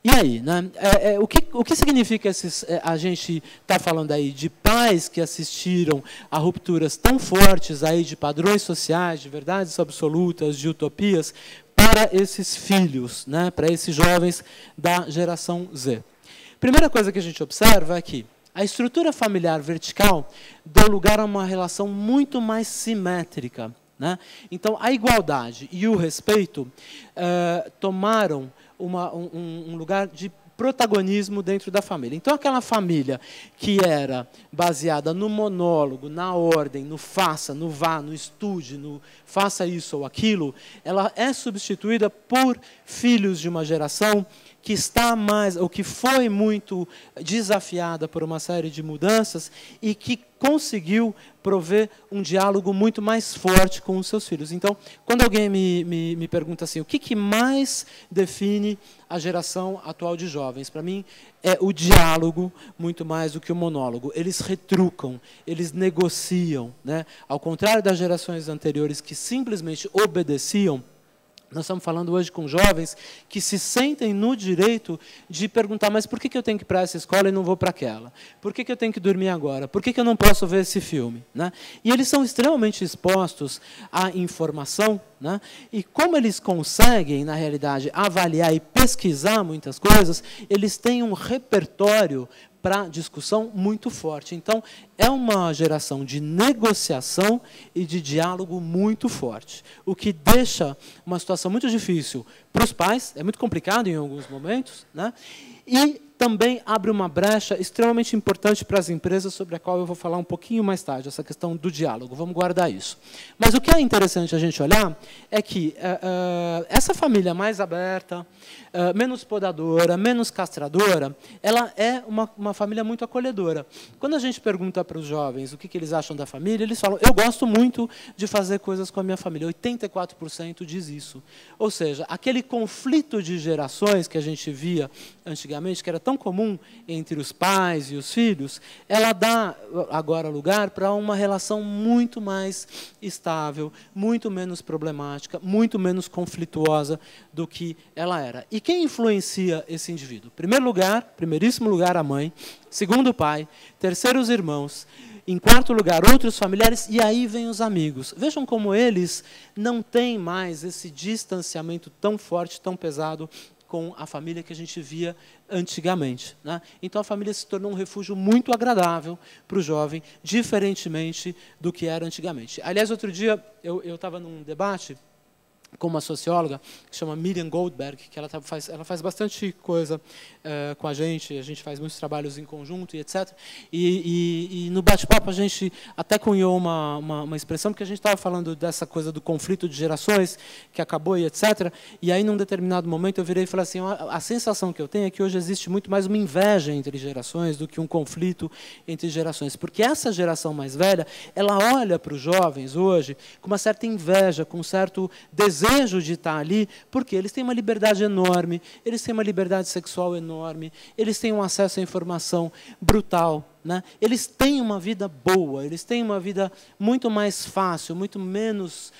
E aí, né? O que significa a gente está falando aí de pais que assistiram a rupturas tão fortes aí de padrões sociais, de verdades absolutas, de utopias, para esses filhos, né? Para esses jovens da geração Z? Primeira coisa que a gente observa é que a estrutura familiar vertical deu lugar a uma relação muito mais simétrica, né? Então, a igualdade e o respeito tomaram um lugar de protagonismo dentro da família. Então, aquela família que era baseada no monólogo, na ordem, no faça, no vá, no estude, no faça isso ou aquilo, ela é substituída por filhos de uma geração que está mais, ou que foi muito desafiada por uma série de mudanças e que conseguiu prover um diálogo muito mais forte com os seus filhos. Então, quando alguém me pergunta assim, o que mais define a geração atual de jovens? Para mim, é o diálogo muito mais do que o monólogo. Eles retrucam, eles negociam, né? Ao contrário das gerações anteriores que simplesmente obedeciam, nós estamos falando hoje com jovens que se sentem no direito de perguntar, mas por que eu tenho que ir para essa escola e não vou para aquela? Por que eu tenho que dormir agora? Por que eu não posso ver esse filme? Né? E eles são extremamente expostos à informação, né? E como eles conseguem, na realidade, avaliar e pesquisar muitas coisas, eles têm um repertório para discussão muito forte. Então, é uma geração de negociação e de diálogo muito forte, o que deixa uma situação muito difícil para os pais, é muito complicado em alguns momentos, né? E também abre uma brecha extremamente importante para as empresas, sobre a qual eu vou falar um pouquinho mais tarde, essa questão do diálogo. Vamos guardar isso. Mas o que é interessante a gente olhar é que essa família mais aberta, menos podadora, menos castradora, ela é uma família muito acolhedora. Quando a gente pergunta para os jovens o que eles acham da família, eles falam, eu gosto muito de fazer coisas com a minha família. 84% diz isso. Ou seja, aquele conflito de gerações que a gente via antigamente, que era tão comum entre os pais e os filhos, ela dá agora lugar para uma relação muito mais estável, muito menos problemática, muito menos conflituosa do que ela era. E quem influencia esse indivíduo? Primeiro lugar, primeiríssimo lugar, a mãe. Segundo, o pai. Terceiro, os irmãos. Em quarto lugar, outros familiares, e aí vem os amigos. Vejam como eles não têm mais esse distanciamento tão forte, tão pesado com a família que a gente via antigamente, né? Então, a família se tornou um refúgio muito agradável para o jovem, diferentemente do que era antigamente. Aliás, outro dia, eu estava num debate com uma socióloga que se chama Miriam Goldberg, que ela faz bastante coisa com a gente faz muitos trabalhos em conjunto e etc. E no bate-papo a gente até cunhou uma expressão, porque a gente estava falando dessa coisa do conflito de gerações, que acabou e etc. E aí, num determinado momento, eu virei e falei assim, a sensação que eu tenho é que hoje existe muito mais uma inveja entre gerações do que um conflito entre gerações. Porque essa geração mais velha, ela olha para os jovens hoje com uma certa inveja, com um certo desejo de estar ali, porque eles têm uma liberdade enorme, eles têm uma liberdade sexual enorme, eles têm um acesso à informação brutal, né? Eles têm uma vida boa, eles têm uma vida muito mais fácil, muito menos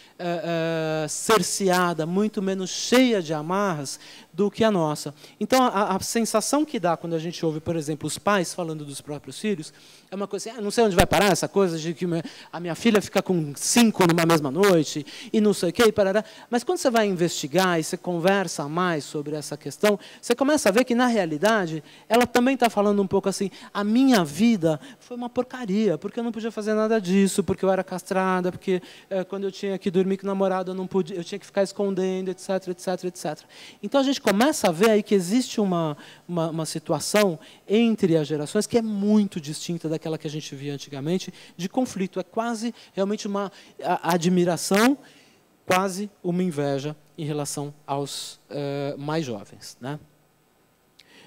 cerceada, muito menos cheia de amarras do que a nossa. Então, a sensação que dá quando a gente ouve, por exemplo, os pais falando dos próprios filhos, é uma coisa assim, não sei onde vai parar essa coisa de que a minha filha fica com 5 numa mesma noite, e não sei o quê, e parará. Mas quando você vai investigar e você conversa mais sobre essa questão, você começa a ver que, na realidade, ela também está falando um pouco assim, a minha vida foi uma porcaria, porque eu não podia fazer nada disso, porque eu era castrada, porque quando eu tinha que dormir com o namorado, eu tinha que ficar escondendo, etc, etc, etc. Então, a gente começa a ver aí que existe uma situação entre as gerações que é muito distinta daquela que a gente via antigamente, de conflito. É quase realmente uma admiração, quase uma inveja em relação aos mais jovens, né?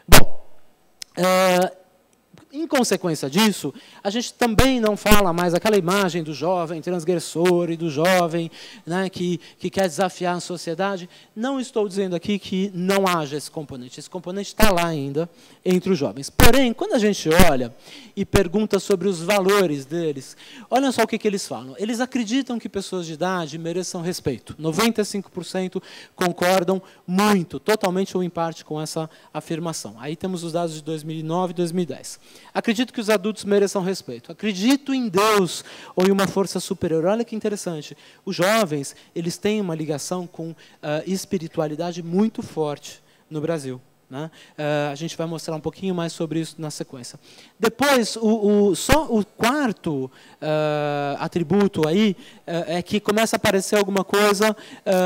Bom, Em consequência disso, a gente também não fala mais aquela imagem do jovem transgressor e do jovem, né, que quer desafiar a sociedade. Não estou dizendo aqui que não haja esse componente. Esse componente está lá ainda entre os jovens. Porém, quando a gente olha e pergunta sobre os valores deles, olha só o que eles falam. Eles acreditam que pessoas de idade mereçam respeito. 95% concordam muito, totalmente ou em parte, com essa afirmação. Aí temos os dados de 2009 e 2010. Acredito que os adultos mereçam respeito. Acredito em Deus ou em uma força superior. Olha que interessante. Os jovens, eles têm uma ligação com espiritualidade muito forte no Brasil. Né? A gente vai mostrar um pouquinho mais sobre isso na sequência. Depois, só o quarto atributo aí é que começa a aparecer alguma coisa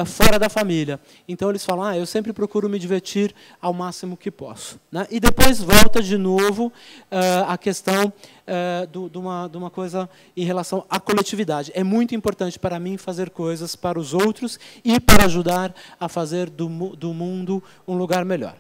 fora da família. Então, eles falam, eu sempre procuro me divertir ao máximo que posso. Né? E depois volta de novo a questão de uma coisa em relação à coletividade. É muito importante para mim fazer coisas para os outros e para ajudar a fazer do mundo um lugar melhor.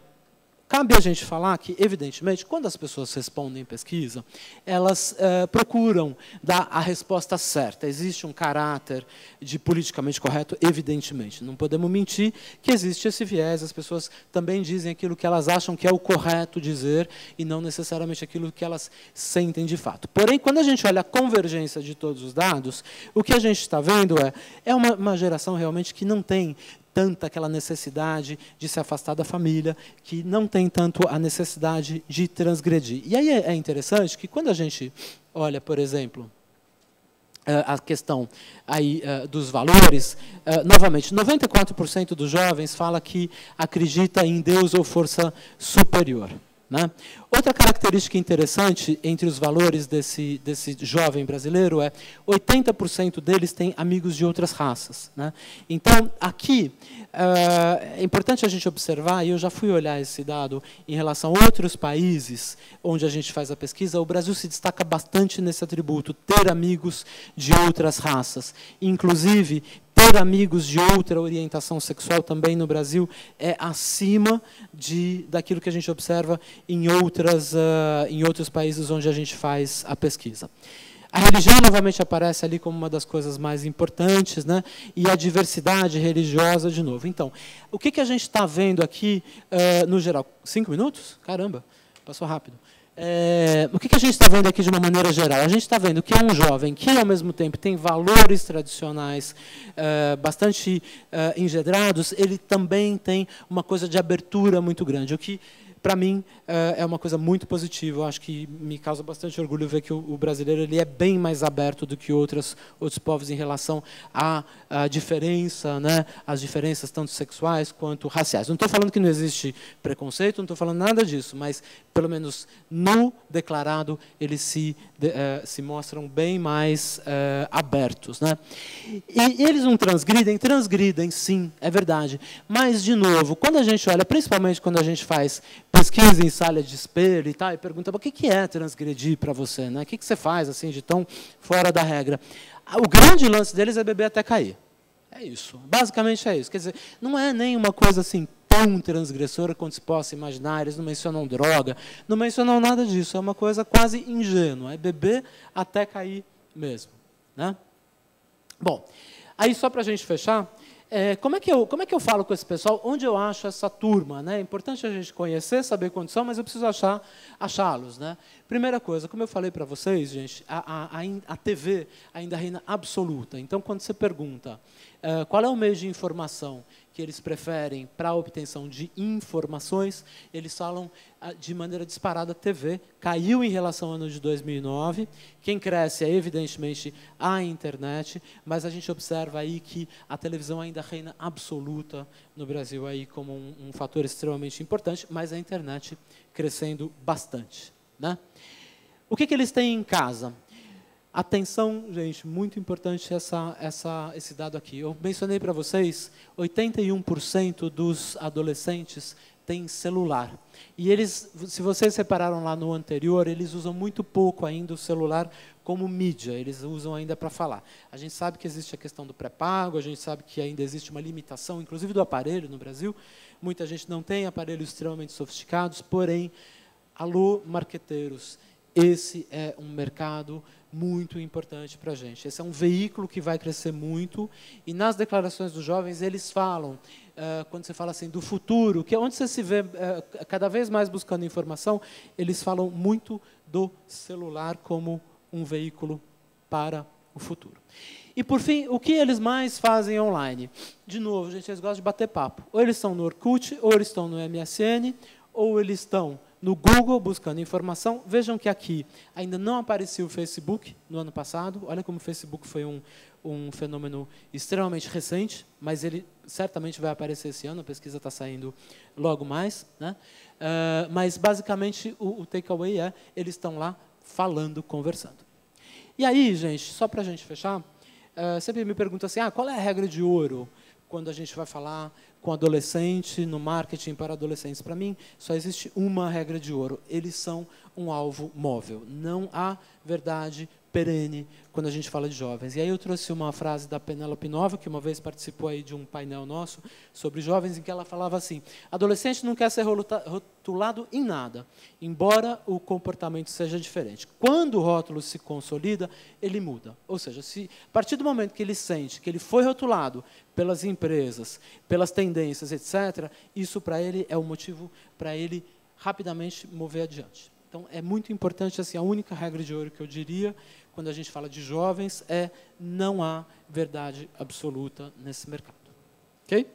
Cabe a gente falar que, evidentemente, quando as pessoas respondem em pesquisa, elas procuram dar a resposta certa. Existe um caráter de politicamente correto, evidentemente. Não podemos mentir que existe esse viés. As pessoas também dizem aquilo que elas acham que é o correto dizer e não necessariamente aquilo que elas sentem de fato. Porém, quando a gente olha a convergência de todos os dados, o que a gente está vendo é uma geração realmente que não tem tanta aquela necessidade de se afastar da família, que não tem tanto a necessidade de transgredir. E aí é interessante que quando a gente olha, por exemplo, a questão aí, dos valores, novamente, 94% dos jovens fala que acredita em Deus ou força superior. Né? Outra característica interessante entre os valores desse jovem brasileiro é 80% deles têm amigos de outras raças. Né? Então, aqui, é importante a gente observar, e eu já fui olhar esse dado em relação a outros países onde a gente faz a pesquisa, o Brasil se destaca bastante nesse atributo, ter amigos de outras raças. Inclusive, ter amigos de outra orientação sexual também no Brasil é acima daquilo que a gente observa em outros países onde a gente faz a pesquisa. A religião, novamente, aparece ali como uma das coisas mais importantes, né? E a diversidade religiosa, de novo. Então, o que a gente está vendo aqui, no geral? 5 minutos? Caramba, passou rápido. O que a gente está vendo aqui de uma maneira geral? A gente está vendo que é um jovem que, ao mesmo tempo, tem valores tradicionais bastante engendrados, ele também tem uma coisa de abertura muito grande, o que, para mim, é uma coisa muito positiva. Eu acho que me causa bastante orgulho ver que o brasileiro ele é bem mais aberto do que outros povos em relação à diferença, né? As diferenças tanto sexuais quanto raciais. Não estou falando que não existe preconceito, não estou falando nada disso, mas, pelo menos no declarado, eles se mostram bem mais abertos. Né? E eles não transgridem? Transgridem, sim, é verdade. Mas, de novo, quando a gente olha, principalmente quando a gente faz pesquisa em sala de espelho e tal, e pergunta, o que é transgredir para você? Né? O que você faz assim de tão fora da regra? O grande lance deles é beber até cair. É isso. Basicamente é isso. Quer dizer, não é nem uma coisa assim tão transgressora quanto se possa imaginar. Eles não mencionam droga, não mencionam nada disso. É uma coisa quase ingênua. É beber até cair mesmo. Né? Bom, aí só para a gente fechar, como é que eu falo com esse pessoal? Onde eu acho essa turma? Né? É importante a gente conhecer, saber quantos são, mas eu preciso achá-los. Né? Primeira coisa, como eu falei para vocês, gente, a TV ainda reina absoluta. Então, quando você pergunta qual é o meio de informação que eles preferem para a obtenção de informações, eles falam de maneira disparada TV. Caiu em relação ao ano de 2009. Quem cresce é, evidentemente, a internet, mas a gente observa aí que a televisão ainda reina absoluta no Brasil aí como um fator extremamente importante, mas a internet crescendo bastante. Né? O que eles têm em casa? Atenção, gente, muito importante esse dado aqui. Eu mencionei para vocês, 81% dos adolescentes têm celular. E eles, se vocês repararam lá no anterior, eles usam muito pouco ainda o celular como mídia, eles usam ainda para falar. A gente sabe que existe a questão do pré-pago, a gente sabe que ainda existe uma limitação, inclusive do aparelho no Brasil. Muita gente não tem aparelhos extremamente sofisticados, porém, alô, marqueteiros, esse é um mercado muito importante para a gente. Esse é um veículo que vai crescer muito, e nas declarações dos jovens eles falam, quando você fala assim do futuro, que é onde você se vê cada vez mais buscando informação, eles falam muito do celular como um veículo para o futuro. E, por fim, o que eles mais fazem online? De novo, gente, eles gostam de bater papo. Ou eles estão no Orkut, ou eles estão no MSN, ou eles estão no Google buscando informação. Vejam que aqui ainda não aparecia o Facebook no ano passado. Olha como o Facebook foi um fenômeno extremamente recente, mas ele certamente vai aparecer esse ano, a pesquisa está saindo logo mais, né? Mas, basicamente, o takeaway é eles estão lá falando, conversando. E aí, gente, só para a gente fechar, sempre me perguntam assim, qual é a regra de ouro quando a gente vai falar com adolescente, no marketing para adolescentes? Para mim, só existe uma regra de ouro. Eles são um alvo móvel. Não há verdade perene quando a gente fala de jovens. E aí eu trouxe uma frase da Penélope Nova, que uma vez participou aí de um painel nosso sobre jovens, em que ela falava assim, adolescente não quer ser rotulado em nada, embora o comportamento seja diferente. Quando o rótulo se consolida, ele muda. Ou seja, a partir do momento que ele sente que ele foi rotulado pelas empresas, pelas tendências, etc., isso para ele é o motivo para ele rapidamente mover adiante. Então, é muito importante, assim, a única regra de ouro que eu diria, quando a gente fala de jovens, é não há verdade absoluta nesse mercado. Ok?